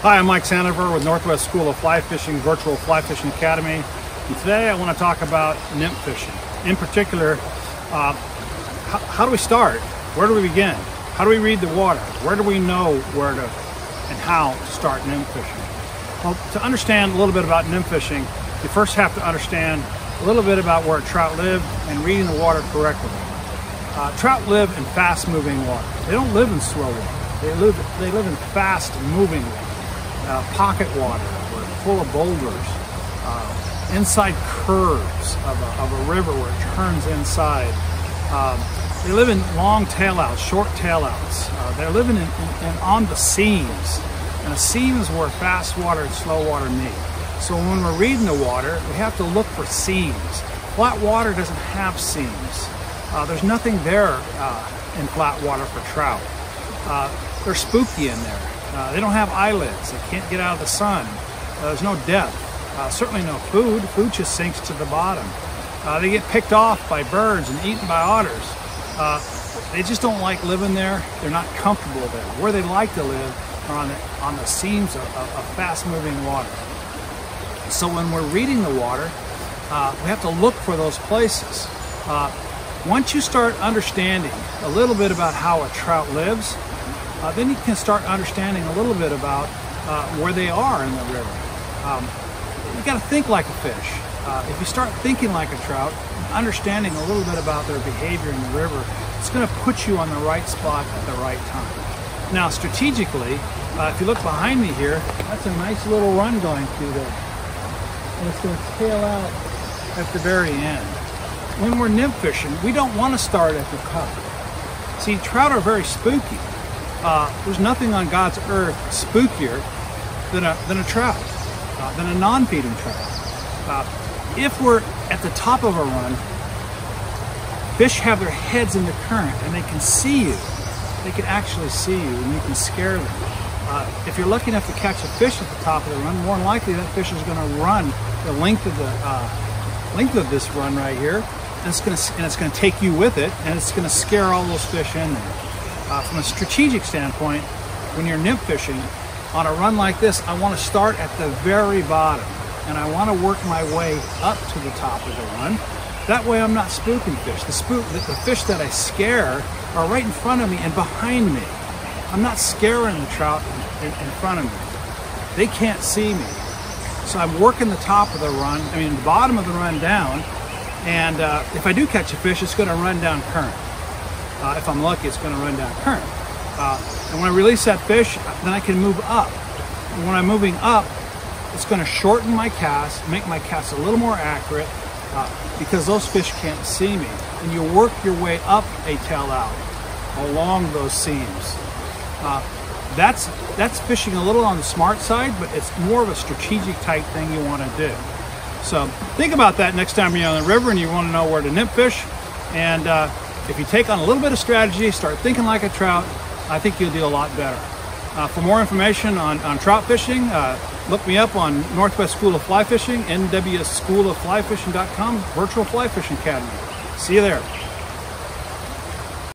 Hi, I'm Mike Sandover with Northwest School of Fly Fishing Virtual Fly Fishing Academy. And today I want to talk about nymph fishing. In particular, how do we start? Where do we begin? How do we read the water? Where do we know where to and how to start nymph fishing? Well, to understand a little bit about nymph fishing, you first have to understand a little bit about where trout live and reading the water correctly. Trout live in fast-moving water. They don't live in slow water. They live in fast-moving water. Pocket water, full of boulders, inside curves of a river where it turns inside. They live in long tailouts, short tailouts. They're living on the seams, and the seams where fast water and slow water meet. So when we're reading the water, we have to look for seams. Flat water doesn't have seams. There's nothing there in flat water for trout. They're spooky in there. They don't have eyelids. They can't get out of the sun. There's no depth. Certainly no food. Food just sinks to the bottom. They get picked off by birds and eaten by otters. They just don't like living there. They're not comfortable there. Where they like to live are on the seams of fast-moving water. So when we're reading the water, we have to look for those places. Once you start understanding a little bit about how a trout lives, then you can start understanding a little bit about where they are in the river. You got to think like a fish. If you start thinking like a trout, understanding a little bit about their behavior in the river, it's going to put you on the right spot at the right time. Now, strategically, if you look behind me here, that's a nice little run going through there. And it's going to tail out at the very end. When we're nymph fishing, we don't want to start at the top. See, trout are very spooky. There's nothing on God's earth spookier than a trout, than a non-feeding trout. If we're at the top of a run, fish have their heads in the current and they can see you. They can actually see you and you can scare them. If you're lucky enough to catch a fish at the top of the run, more than likely that fish is going to run the length of this run right here, and it's going to take you with it, and it's going to scare all those fish in there. From a strategic standpoint, when you're nymph fishing on a run like this, I want to start at the very bottom and I want to work my way up to the top of the run. That way I'm not spooking fish. The fish that I scare are right in front of me and behind me. I'm not scaring the trout in front of me. They can't see me. So I'm working the top of the run, the bottom of the run down, and if I do catch a fish, it's going to run down current. If I'm lucky, it's going to run down current. And when I release that fish, then I can move up. And when I'm moving up, it's going to shorten my cast, make my cast a little more accurate, because those fish can't see me. And you work your way up a tail out along those seams. That's fishing a little on the smart side, but it's more of a strategic type thing you want to do. So think about that next time you're on the river and you want to know where to nymph fish. And if you take on a little bit of strategy, start thinking like a trout, I think you'll do a lot better. For more information on trout fishing, look me up on Northwest School of Fly Fishing, nwschoolofflyfishing.com, Virtual Fly Fishing Academy. See you there.